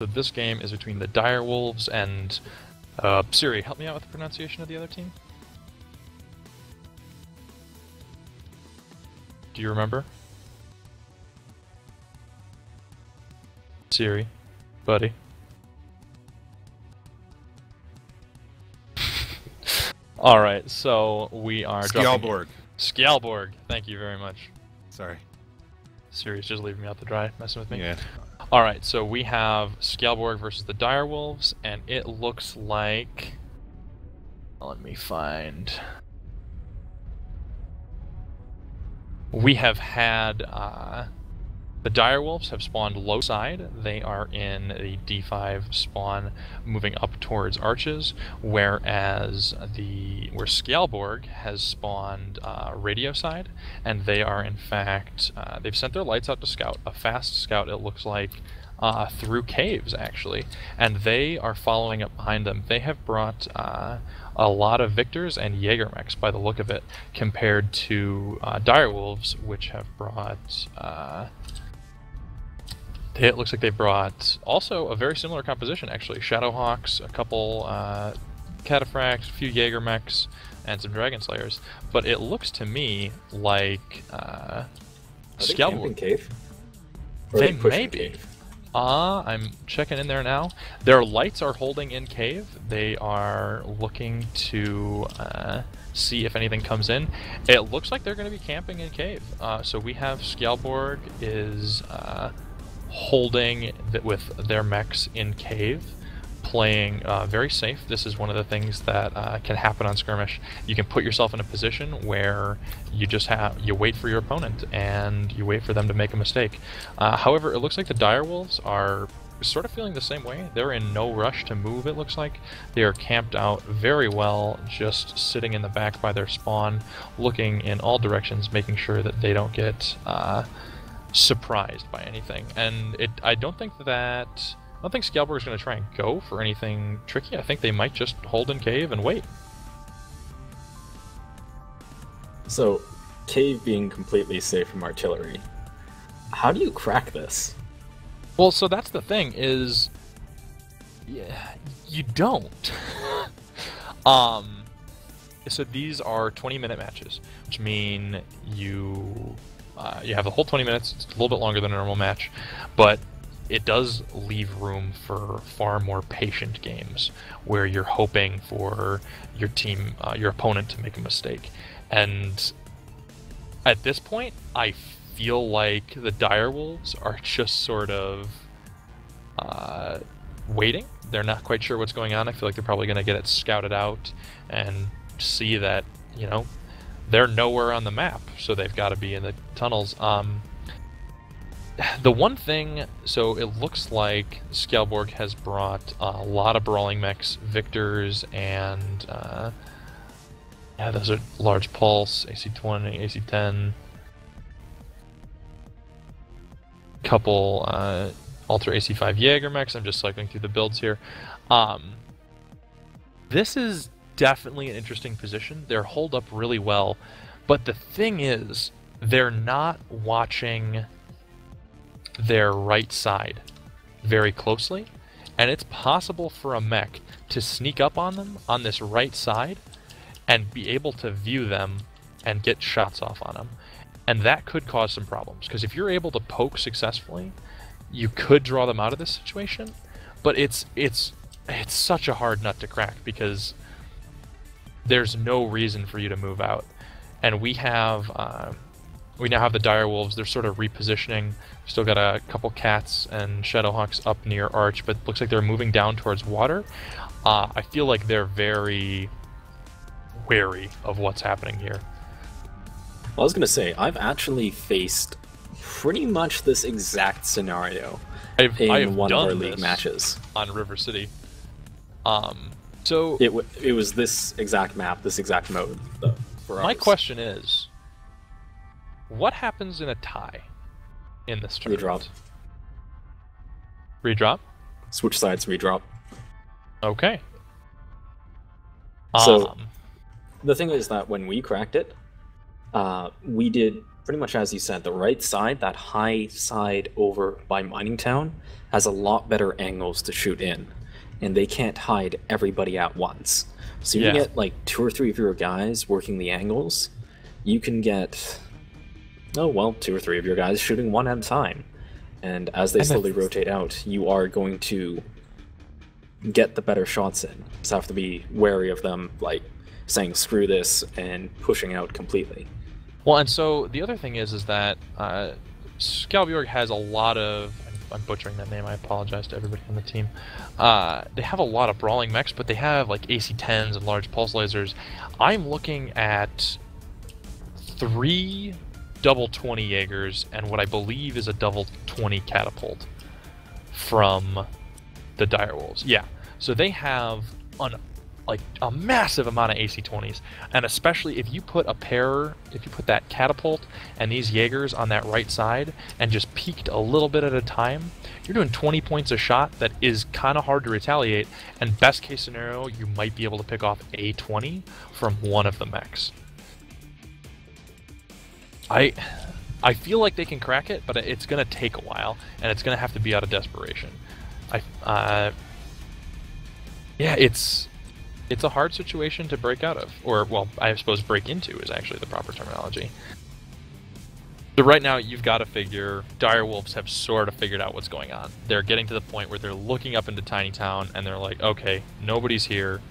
So this game is between the Direwolves and Siri. Help me out with the pronunciation of the other team. Do you remember? Siri, buddy. All right, so we are Skjaldborg. Skjaldborg. Thank you very much. Sorry. Siri's just leaving me out to dry, messing with me. Yeah. All right, so we have Skjaldborg versus the Direwolves, and it looks like. Let me find. We have had the Direwolves have spawned low side. They are in the D5 spawn, moving up towards arches, whereas where Skjaldborg has spawned radio side, and they are in fact they've sent their lights out to scout, a fast scout. It looks like through caves actually, and they are following up behind them. They have brought a lot of Victors and Jägermechs by the look of it, compared to Direwolves, which have brought. It looks like they brought also a very similar composition, actually. Shadowhawks, a couple Cataphracts, a few Jägermechs, and some Dragon Slayers. But it looks to me like Skjaldborg cave. They may be. I'm checking in there now. Their lights are holding in cave. They are looking to see if anything comes in. It looks like they're going to be camping in cave. So we have Skjaldborg is holding with their mechs in cave, playing very safe. This is one of the things that can happen on skirmish. You can put yourself in a position where you wait for your opponent and you wait for them to make a mistake. However, it looks like the Direwolves are sort of feeling the same way. They're in no rush to move, it looks like. They are camped out very well, just sitting in the back by their spawn, looking in all directions, making sure that they don't get surprised by anything. And I don't think Skjaldborg is going to try and go for anything tricky. I think they might just hold in cave and wait. So, cave being completely safe from artillery. How do you crack this? Well, so that's the thing is, yeah, you don't. So these are 20-minute matches, which mean you have the whole 20 minutes. It's a little bit longer than a normal match, but it does leave room for far more patient games where you're hoping for your team, your opponent to make a mistake. And at this point, I feel like the Direwolves are just sort of waiting. They're not quite sure what's going on. I feel like they're probably going to get it scouted out and see that, they're nowhere on the map, so they've got to be in the tunnels. The one thing, so it looks like Skjaldborg has brought a lot of brawling mechs, Victors, and yeah, those are large pulse, AC-20, AC-10, couple Ultra AC-5 Jägermechs. I'm just cycling through the builds here. This is definitely an interesting position. They're holed up really well, but the thing is, they're not watching their right side very closely, and it's possible for a mech to sneak up on them on this right side and be able to view them and get shots off on them. And that could cause some problems, because if you're able to poke successfully, you could draw them out of this situation, but it's such a hard nut to crack, because there's no reason for you to move out. And we now have the Direwolves. They're sort of repositioning. Still got a couple Cats and Shadowhawks up near Arch, but looks like they're moving down towards water. I feel like they're very wary of what's happening here. Well, I was going to say, I've actually faced pretty much this exact scenario in one of our league matches on River City. So it was this exact map, this exact mode. Though, for my question is, what happens in a tie in this tournament? Redrop. Switch sides, redrop. Okay. So the thing is that when we cracked it, we did pretty much as you said, the right side, that high side over by Mining Town, has a lot better angles to shoot in, and they can't hide everybody at once. So you get like 2 or 3 of your guys working the angles, you can get, 2 or 3 of your guys shooting one at a time. And as they slowly rotate out, you are going to get the better shots in. So have to be wary of them, like, saying screw this and pushing out completely. Well, and so the other thing is that Skjaldborg has a lot of, I'm butchering that name, I apologize to everybody on the team. They have a lot of brawling mechs, but they have like AC-10s and large pulse lasers. I'm looking at 3 double 20 Jaegers and what I believe is a double 20 catapult from the Direwolves. Yeah, so they have a massive amount of AC-20s, and especially if you put that catapult and these Jaegers on that right side and just peeked a little bit at a time, you're doing 20 points a shot that is kind of hard to retaliate, and best case scenario, you might be able to pick off a 20 from one of the mechs. I feel like they can crack it, but it's going to take a while, and it's going to have to be out of desperation. Yeah, it's a hard situation to break out of, or, well, I suppose break into is actually the proper terminology. So right now, you've got to figure, Direwolves have sort of figured out what's going on. They're getting to the point where they're looking up into Tiny Town, and they're like, okay, nobody's here.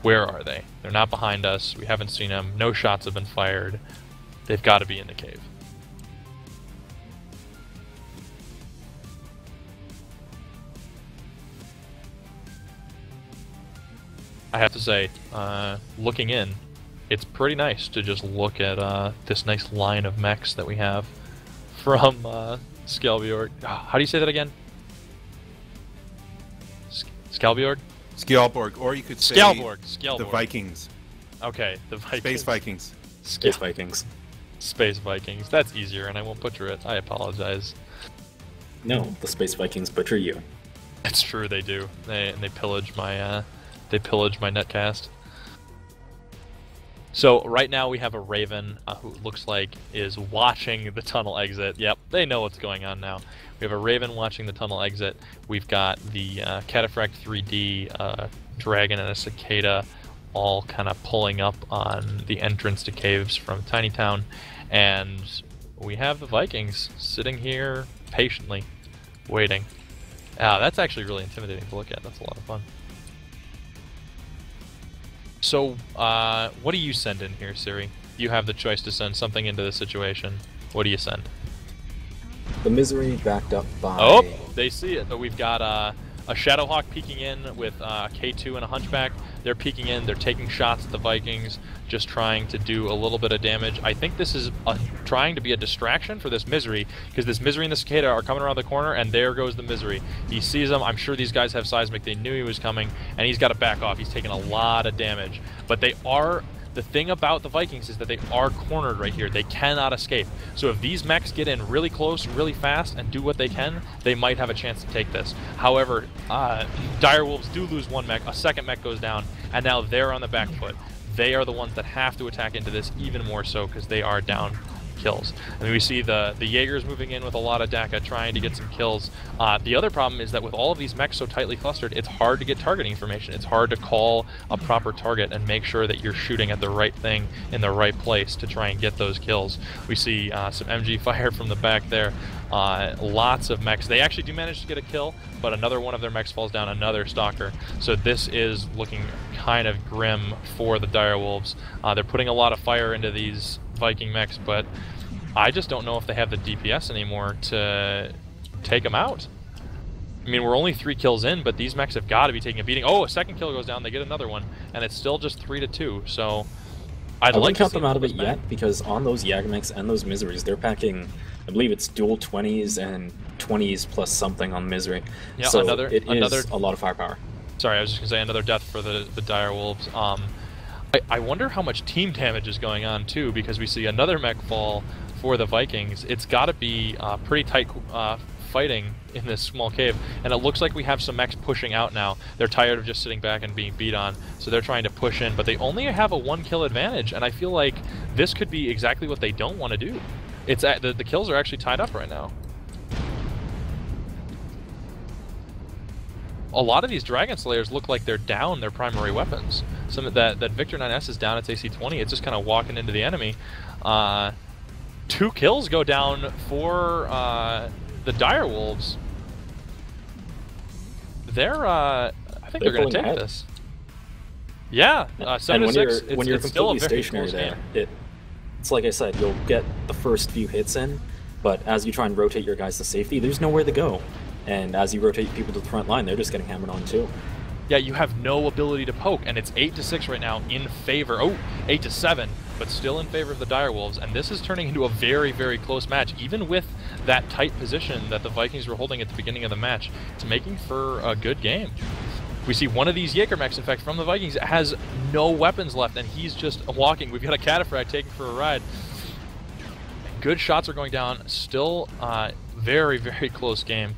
Where are they? They're not behind us. We haven't seen them. No shots have been fired. They've got to be in the cave. I have to say, looking in, it's pretty nice to just look at this nice line of mechs that we have from Skjaldborg. How do you say that again? Skjaldborg? Skjaldborg, or you could say Skjaldborg. The Vikings. Okay, the Vikings. Space Vikings. Space Vikings. Space Vikings. That's easier, and I won't butcher it. I apologize. No, the Space Vikings butcher you. It's true, they do. They pillage my netcast. So right now we have a Raven who looks like is watching the tunnel exit. Yep, they know what's going on now. We have a Raven watching the tunnel exit. We've got the Cataphract 3D Dragon and a Cicada all kind of pulling up on the entrance to caves from Tiny Town, and we have the Vikings sitting here patiently waiting. That's actually really intimidating to look at. That's a lot of fun. So, what do you send in here, Siri? You have the choice to send something into the situation. What do you send? The Misery backed up by... Oh, they see it. So we've got a Shadowhawk peeking in with a K2 and a Hunchback. They're peeking in. They're taking shots at the Vikings, just trying to do a little bit of damage. I think this is trying to be a distraction for this Misery, because this Misery and the Cicada are coming around the corner, and there goes the Misery. He sees them. I'm sure these guys have seismic. They knew he was coming, and he's got to back off. He's taking a lot of damage. But they are... The thing about the Vikings is that they are cornered right here. They cannot escape. So if these mechs get in really close, really fast, and do what they can, they might have a chance to take this. However, Direwolves do lose one mech, a second mech goes down, and now they're on the back foot. They are the ones that have to attack into this even more so because they are down kills. And we see the Jaegers moving in with a lot of DACA trying to get some kills. The other problem is that with all of these mechs so tightly clustered, it's hard to get targeting information. It's hard to call a proper target and make sure that you're shooting at the right thing in the right place to try and get those kills. We see some MG fire from the back there. Lots of mechs. They actually do manage to get a kill, but another one of their mechs falls down, another Stalker. So this is looking kind of grim for the Direwolves. They're putting a lot of fire into these Viking mechs, but I just don't know if they have the DPS anymore to take them out. I mean, we're only 3 kills in, but these mechs have got to be taking a beating. Oh, a second kill goes down, they get another one, and it's still just 3-2, so... I wouldn't count them out of it yet, because on those Yagmeks and those Miseries, they're packing, I believe it's dual 20s and 20s plus something on Misery. Yeah, so it is a lot of firepower. Sorry, I was just going to say another death for the Direwolves. I wonder how much team damage is going on, too, because we see another mech fall for the Vikings. It's got to be pretty tight fighting in this small cave, and it looks like we have some mechs pushing out now. They're tired of just sitting back and being beat on, so they're trying to push in, but they only have a 1 kill advantage, and I feel like this could be exactly what they don't want to do. It's the kills are actually tied up right now. A lot of these Dragon Slayers look like they're down their primary weapons. Some of that Victor 9S is down its AC 20. It's just kind of walking into the enemy. 2 kills go down for the Direwolves. They're I think they're going to take this. Yeah, 7 to 6. When you're it's still a completely very stationary close there, game. it's like I said, you'll get the first few hits in, but as you try and rotate your guys to safety, there's nowhere to go. And as you rotate people to the front line, they're just getting hammered on too. Yeah, you have no ability to poke, and it's 8 to 6 right now in favor. Oh, 8 to 7, but still in favor of the Direwolves. And this is turning into a very, very close match, even with that tight position that the Vikings were holding at the beginning of the match. It's making for a good game. We see one of these Jaeger mechs, in fact, from the Vikings, has no weapons left, and he's just walking. We've got a Cataphract taking for a ride. Good shots are going down. Still very, very close game.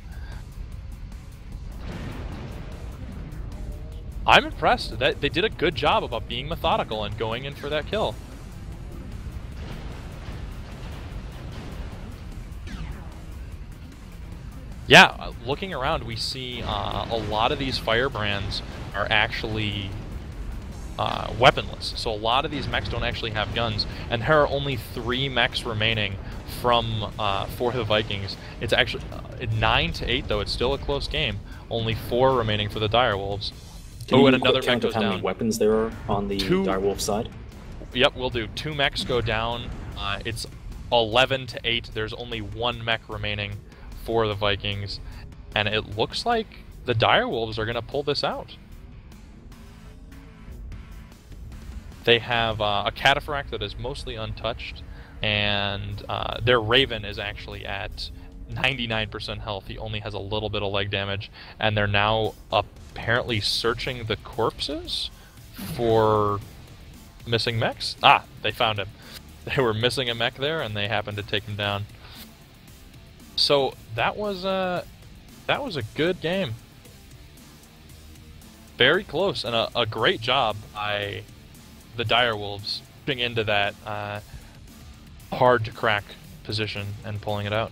I'm impressed that they did a good job about being methodical and going in for that kill. Yeah, looking around, we see a lot of these firebrands are actually weaponless. So a lot of these mechs don't actually have guns, and there are only 3 mechs remaining from for the Vikings. It's actually 9 to 8 though. It's still a close game. Only 4 remaining for the Direwolves. Can and you another count mech goes how down. many weapons there are on the 2. Direwolf side? Yep, we'll do. 2 mechs go down. It's 11 to 8. There's only 1 mech remaining for the Vikings, and it looks like the Direwolves are going to pull this out. They have a Cataphract that is mostly untouched, and their Raven is actually at 99% health. He only has a little bit of leg damage, and they're now apparently searching the corpses for missing mechs. Ah, they found him. They were missing a mech there, and they happened to take him down. So that was a good game. Very close, and a great job by the Direwolves getting into that hard to crack position and pulling it out.